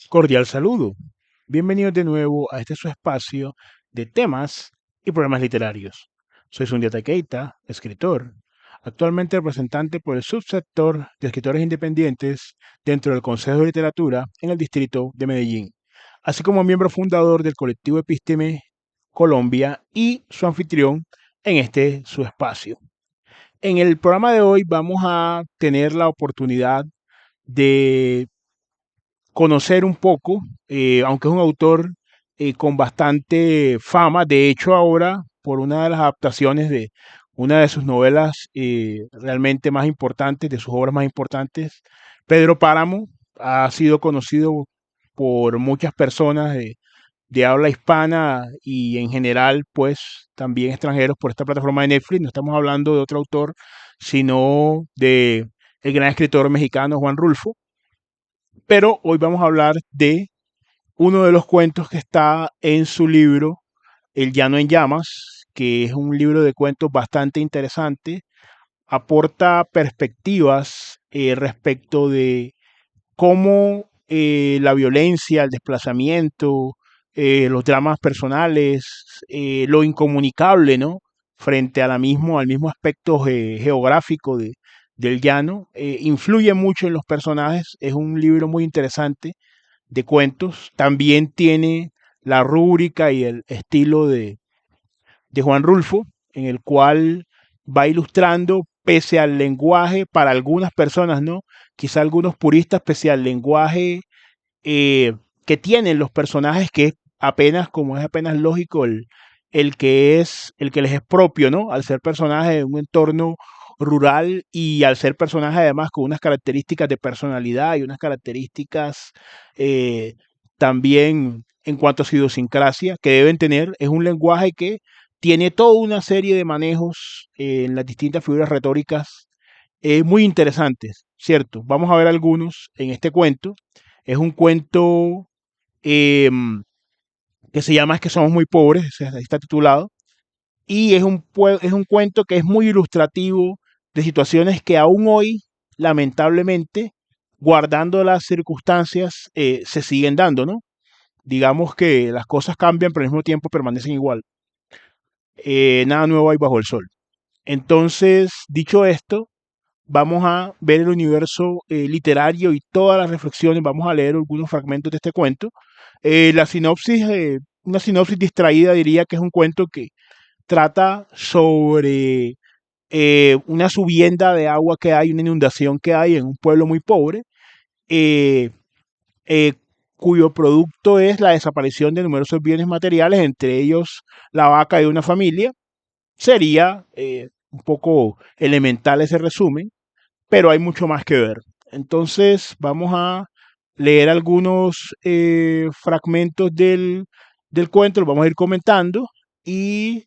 Cordial saludo. Bienvenidos de nuevo a este su espacio de temas y problemas literarios. Soy Sundiata Keita, escritor, actualmente representante por el subsector de escritores independientes dentro del Consejo de Literatura en el distrito de Medellín, así como miembro fundador del colectivo Episteme Colombia y su anfitrión en este su espacio. En el programa de hoy vamos a tener la oportunidad de conocer un poco, aunque es un autor con bastante fama. De hecho, ahora, por una de las adaptaciones de una de sus novelas realmente más importantes, de sus obras más importantes, Pedro Páramo ha sido conocido por muchas personas de habla hispana y en general, pues también extranjeros por esta plataforma de Netflix. No estamos hablando de otro autor, sino de el gran escritor mexicano Juan Rulfo. Pero hoy vamos a hablar de uno de los cuentos que está en su libro El Llano en Llamas, que es un libro de cuentos bastante interesante. Aporta perspectivas respecto de cómo la violencia, el desplazamiento, los dramas personales, lo incomunicable, ¿no? Frente a al mismo aspecto geográfico del llano, influye mucho en los personajes. Es un libro muy interesante de cuentos. También tiene la rúbrica y el estilo de Juan Rulfo, en el cual va ilustrando, pese al lenguaje, para algunas personas, ¿no? Quizá algunos puristas, pese al lenguaje eh, que tienen los personajes, que es apenas, como es apenas lógico, el que les es propio, ¿no? Al ser personajes de un entorno rural y al ser personajes además con unas características de personalidad y unas características eh, también en cuanto a su idiosincrasia que deben tener. Es un lenguaje que tiene toda una serie de manejos en las distintas figuras retóricas muy interesantes, ¿cierto? Vamos a ver algunos en este cuento. Es un cuento eh, que se llama Es que somos muy pobres, ahí está titulado, y es un cuento que es muy ilustrativo de situaciones que aún hoy, lamentablemente, guardando las circunstancias, se siguen dando, ¿no? Digamos que las cosas cambian, pero al mismo tiempo permanecen igual. Nada nuevo hay bajo el sol. Entonces, dicho esto, vamos a ver el universo literario y todas las reflexiones. Vamos a leer algunos fragmentos de este cuento. La sinopsis, una sinopsis distraída, diría que es un cuento que trata sobre una subienda de agua que hay, una inundación que hay en un pueblo muy pobre, eh, eh, cuyo producto es la desaparición de numerosos bienes materiales, entre ellos la vaca de una familia. Sería un poco elemental ese resumen, pero hay mucho más que ver. Entonces vamos a leer algunos fragmentos del cuento, los vamos a ir comentando y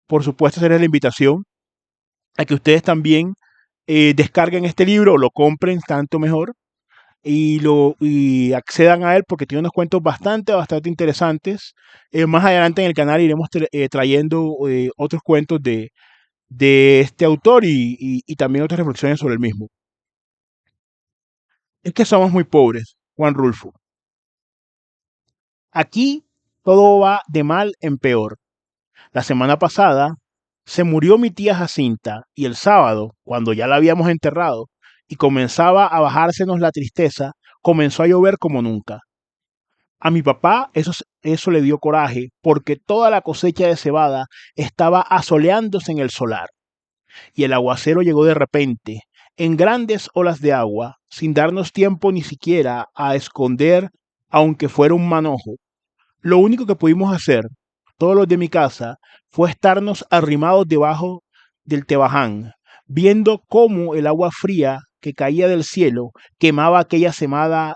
por supuesto hacer la invitación a que ustedes también descarguen este libro o lo compren tanto mejor y accedan a él porque tiene unos cuentos bastante interesantes. Más adelante en el canal iremos trayendo otros cuentos de este autor y también otras reflexiones sobre el mismo. Es que somos muy pobres, Juan Rulfo. Aquí todo va de mal en peor. La semana pasada se murió mi tía Jacinta y el sábado, cuando ya la habíamos enterrado y comenzaba a bajársenos la tristeza, comenzó a llover como nunca. A mi papá eso le dio coraje porque toda la cosecha de cebada estaba asoleándose en el solar y el aguacero llegó de repente, en grandes olas de agua, sin darnos tiempo ni siquiera a esconder, aunque fuera un manojo. Lo único que pudimos hacer, todos los de mi casa, fue estarnos arrimados debajo del tebaján, viendo cómo el agua fría que caía del cielo quemaba aquella cebada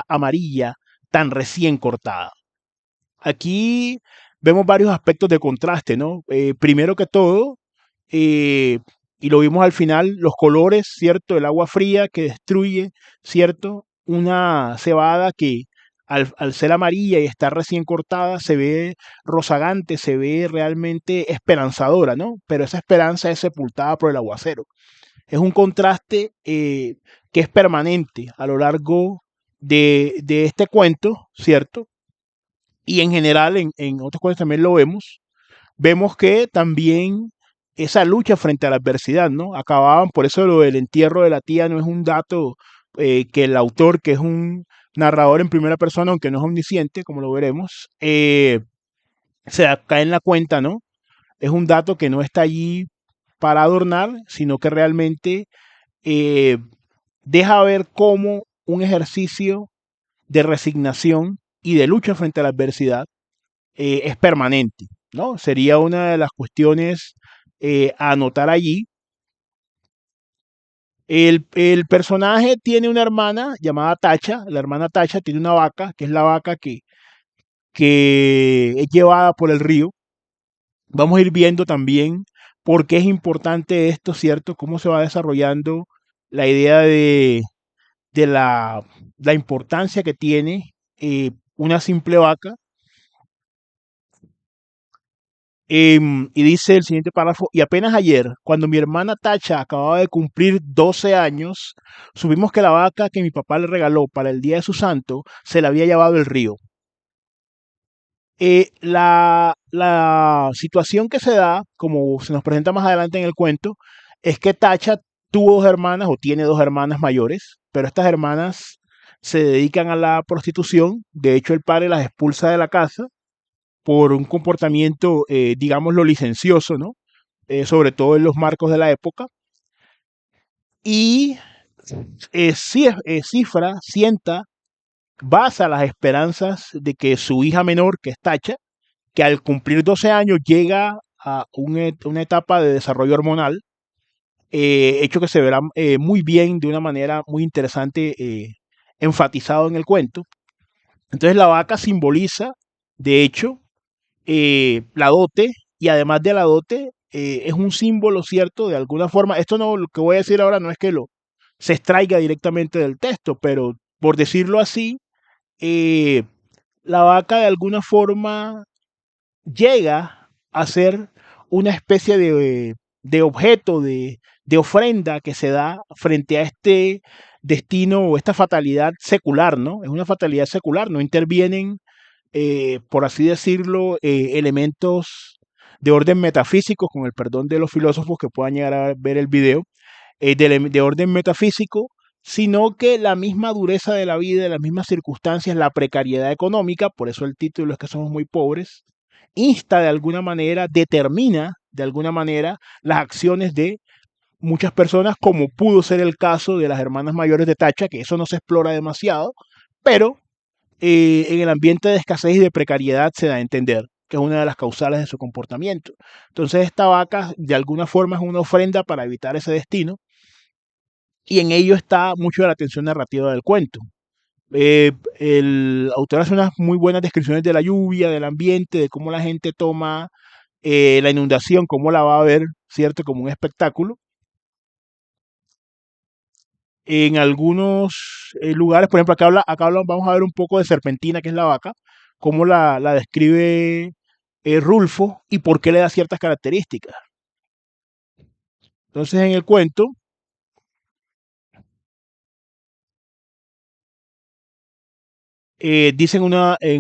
amarilla tan recién cortada. Aquí vemos varios aspectos de contraste, ¿no? Primero que todo, eh, y lo vimos al final, los colores, ¿cierto? El agua fría que destruye, ¿cierto? Una cebada que al ser amarilla y estar recién cortada se ve rozagante, se ve realmente esperanzadora, ¿no? Pero esa esperanza es sepultada por el aguacero. Es un contraste que es permanente a lo largo de este cuento, ¿cierto? Y en general en otros cuentos también lo vemos. Vemos que también esa lucha frente a la adversidad, ¿no? Acababan, por eso lo del entierro de la tía no es un dato que el autor, que es un narrador en primera persona, aunque no es omnisciente, como lo veremos, se cae en la cuenta, ¿no? Es un dato que no está allí para adornar, sino que realmente eh, deja ver cómo un ejercicio de resignación y de lucha frente a la adversidad es permanente, ¿no? Sería una de las cuestiones a anotar allí. El personaje tiene una hermana llamada Tacha. La hermana Tacha tiene una vaca, que es la vaca que es llevada por el río. Vamos a ir viendo también por qué es importante esto, ¿cierto? Cómo se va desarrollando la idea de la importancia que tiene una simple vaca. Y dice el siguiente párrafo, y apenas ayer, cuando mi hermana Tacha acababa de cumplir 12 años, supimos que la vaca que mi papá le regaló para el día de su santo se la había llevado el río. La situación que se da, como se nos presenta más adelante en el cuento, es que Tacha tuvo dos hermanas o tiene dos hermanas mayores, pero estas hermanas se dedican a la prostitución. De hecho, el padre las expulsa de la casa por un comportamiento, digámoslo, licencioso, ¿no? Sobre todo en los marcos de la época. Y cifra, sienta, basa las esperanzas de que su hija menor, que es Tacha, que al cumplir 12 años llega a una etapa de desarrollo hormonal, hecho que se verá muy bien, de una manera muy interesante, enfatizado en el cuento. Entonces la vaca simboliza, de hecho, la dote, y además de la dote, es un símbolo, ¿cierto? De alguna forma, esto no, lo que voy a decir ahora no es que lo se extraiga directamente del texto, pero por decirlo así, eh, la vaca de alguna forma llega a ser una especie de objeto, de ofrenda que se da frente a este destino o esta fatalidad secular, ¿no? Es una fatalidad secular, no intervienen, por así decirlo, elementos de orden metafísico, con el perdón de los filósofos que puedan llegar a ver el video, de orden metafísico, sino que la misma dureza de la vida, las mismas circunstancias, la precariedad económica, por eso el título es que somos muy pobres, insta de alguna manera, determina de alguna manera las acciones de muchas personas, como pudo ser el caso de las hermanas mayores de Tacha, que eso no se explora demasiado, pero en el ambiente de escasez y de precariedad se da a entender que es una de las causales de su comportamiento. Entonces esta vaca de alguna forma es una ofrenda para evitar ese destino, y en ello está mucho de la tensión narrativa del cuento. El autor hace unas muy buenas descripciones de la lluvia, del ambiente, de cómo la gente toma la inundación, cómo la va a ver, ¿cierto? Como un espectáculo. En algunos lugares, por ejemplo, vamos a ver un poco de Serpentina, que es la vaca, cómo la describe Rulfo y por qué le da ciertas características. Entonces, en el cuento, dice en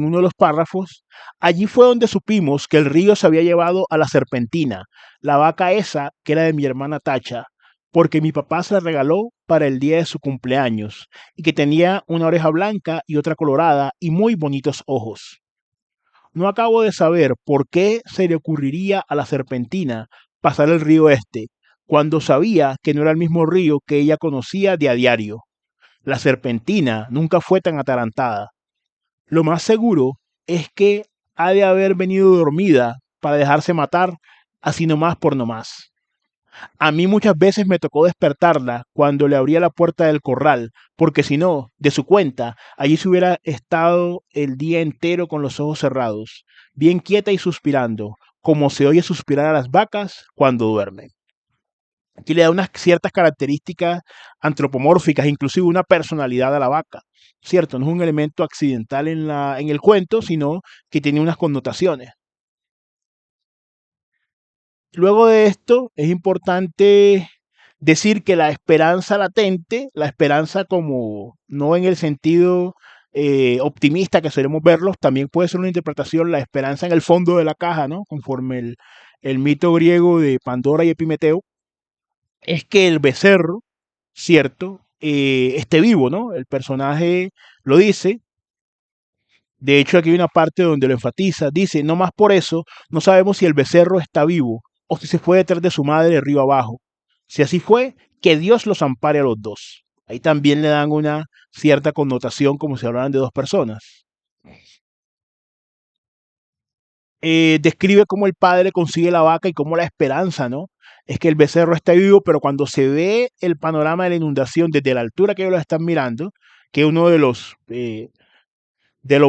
uno de los párrafos, allí fue donde supimos que el río se había llevado a la Serpentina, la vaca esa que era de mi hermana Tacha, porque mi papá se la regaló para el día de su cumpleaños, y que tenía una oreja blanca y otra colorada y muy bonitos ojos. No acabo de saber por qué se le ocurriría a la Serpentina pasar el río este, cuando sabía que no era el mismo río que ella conocía de a diario. La Serpentina nunca fue tan atarantada. Lo más seguro es que ha de haber venido dormida para dejarse matar así nomás por nomás. A mí muchas veces me tocó despertarla cuando le abría la puerta del corral, porque si no, de su cuenta, allí se hubiera estado el día entero con los ojos cerrados, bien quieta y suspirando, como se oye suspirar a las vacas cuando duermen. Aquí le da unas ciertas características antropomórficas, inclusive una personalidad a la vaca, ¿cierto? No es un elemento accidental en el cuento, sino que tiene unas connotaciones. Luego de esto, es importante decir que la esperanza latente, la esperanza como no en el sentido optimista que solemos verlos, también puede ser una interpretación, la esperanza en el fondo de la caja, ¿no? Conforme el mito griego de Pandora y Epimeteo, es que el becerro, ¿cierto? Esté vivo, ¿no? El personaje lo dice. De hecho, aquí hay una parte donde lo enfatiza. Dice, no más por eso, no sabemos si el becerro está vivo o si se fue detrás de su madre río abajo. Si así fue, que Dios los ampare a los dos. Ahí también le dan una cierta connotación como si hablaran de dos personas. Describe cómo el padre consigue la vaca y cómo la esperanza, ¿no? Es que el becerro está vivo, pero cuando se ve el panorama de la inundación desde la altura que ellos lo están mirando, que uno de los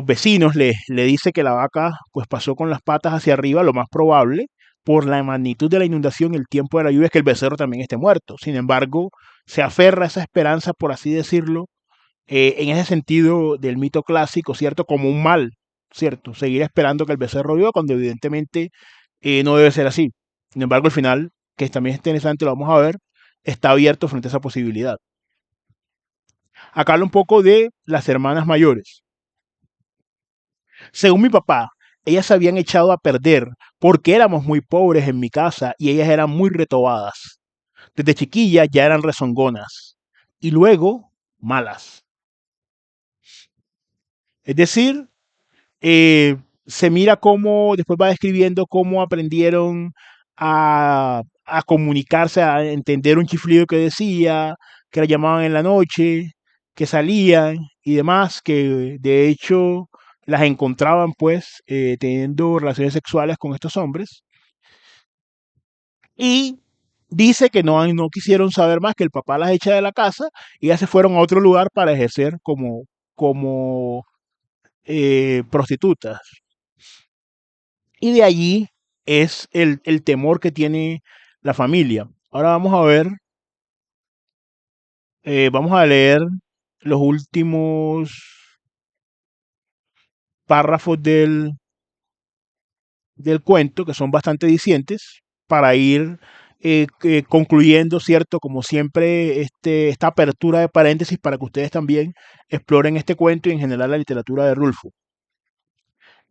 vecinos le dice que la vaca pues pasó con las patas hacia arriba, lo más probable, por la magnitud de la inundación y el tiempo de la lluvia, es que el becerro también esté muerto. Sin embargo, se aferra a esa esperanza, por así decirlo, en ese sentido del mito clásico, ¿cierto? Como un mal, ¿cierto? Seguir esperando que el becerro viva cuando evidentemente no debe ser así. Sin embargo, al final, que también es interesante, lo vamos a ver, está abierto frente a esa posibilidad. Acá habla un poco de las hermanas mayores. Según mi papá, ellas se habían echado a perder porque éramos muy pobres en mi casa y ellas eran muy retobadas. Desde chiquillas ya eran rezongonas y luego malas. Es decir, eh, se mira cómo, después va describiendo cómo aprendieron a comunicarse, a entender un chiflido que decía, que la llamaban en la noche, que salían y demás, que de hecho las encontraban pues teniendo relaciones sexuales con estos hombres. Y dice que no quisieron saber más, que el papá las echa de la casa y ya se fueron a otro lugar para ejercer como prostitutas. Y de allí es el temor que tiene la familia. Ahora vamos a leer los últimos párrafos del cuento, que son bastante dicientes, para ir concluyendo, ¿cierto? Como siempre, esta apertura de paréntesis para que ustedes también exploren este cuento y en general la literatura de Rulfo.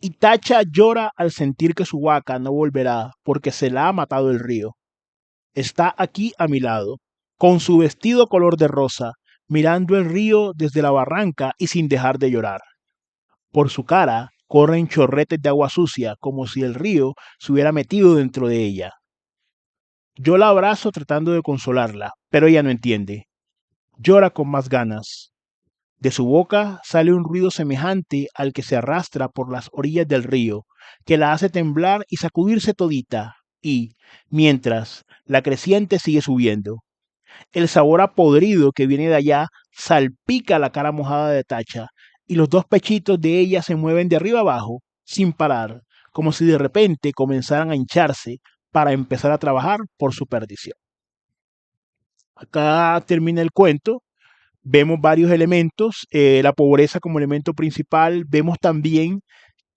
Y Tacha llora al sentir que su vaca no volverá porque se la ha matado el río. Está aquí a mi lado, con su vestido color de rosa, mirando el río desde la barranca y sin dejar de llorar. Por su cara corren chorretes de agua sucia, como si el río se hubiera metido dentro de ella. Yo la abrazo tratando de consolarla, pero ella no entiende. Llora con más ganas. De su boca sale un ruido semejante al que se arrastra por las orillas del río, que la hace temblar y sacudirse todita, y, mientras, la creciente sigue subiendo. El sabor a podrido que viene de allá salpica la cara mojada de Tacha, y los dos pechitos de ella se mueven de arriba abajo, sin parar, como si de repente comenzaran a hincharse para empezar a trabajar por su perdición. Acá termina el cuento. Vemos varios elementos, la pobreza como elemento principal. Vemos también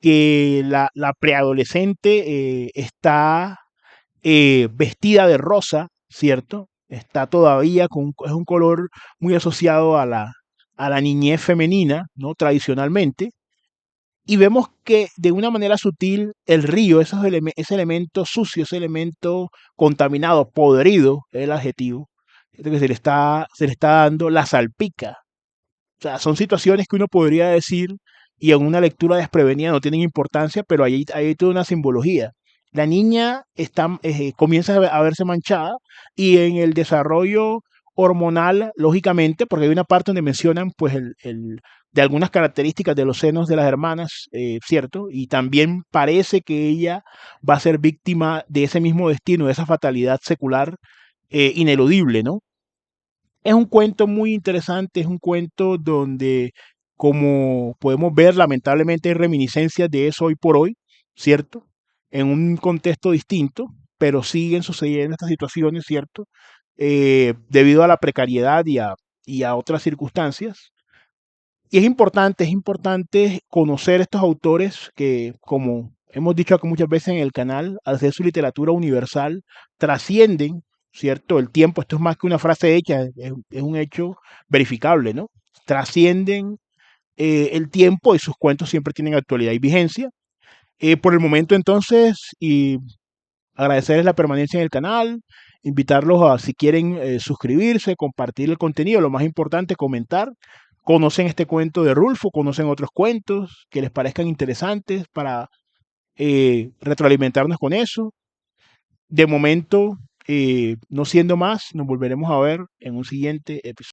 que la preadolescente está vestida de rosa, ¿cierto? Está todavía es un color muy asociado a la niñez femenina, ¿no? Tradicionalmente. Y vemos que de una manera sutil el río, ese elemento sucio, ese elemento contaminado, podrido, es el adjetivo, que se le está dando, la salpica. O sea, son situaciones que uno podría decir y en una lectura desprevenida no tienen importancia, pero ahí hay toda una simbología. La niña comienza a verse manchada y en el desarrollo hormonal, lógicamente, porque hay una parte donde mencionan pues de algunas características de los senos de las hermanas, ¿cierto? Y también parece que ella va a ser víctima de ese mismo destino, de esa fatalidad secular ineludible, ¿no? Es un cuento muy interesante, es un cuento donde, como podemos ver, lamentablemente hay reminiscencias de eso hoy por hoy, ¿cierto? En un contexto distinto, pero siguen sucediendo estas situaciones, ¿cierto? Debido a la precariedad y a otras circunstancias. Y es importante conocer estos autores que, como hemos dicho aquí muchas veces en el canal, al ser su literatura universal, trascienden ¿cierto? El tiempo, esto es más que una frase hecha, es un hecho verificable, ¿no? Trascienden el tiempo y sus cuentos siempre tienen actualidad y vigencia. Por el momento entonces, y agradecerles la permanencia en el canal, invitarlos a, si quieren, suscribirse, compartir el contenido, lo más importante, comentar. Conocen este cuento de Rulfo, conocen otros cuentos que les parezcan interesantes para retroalimentarnos con eso. De momento, no siendo más, nos volveremos a ver en un siguiente episodio.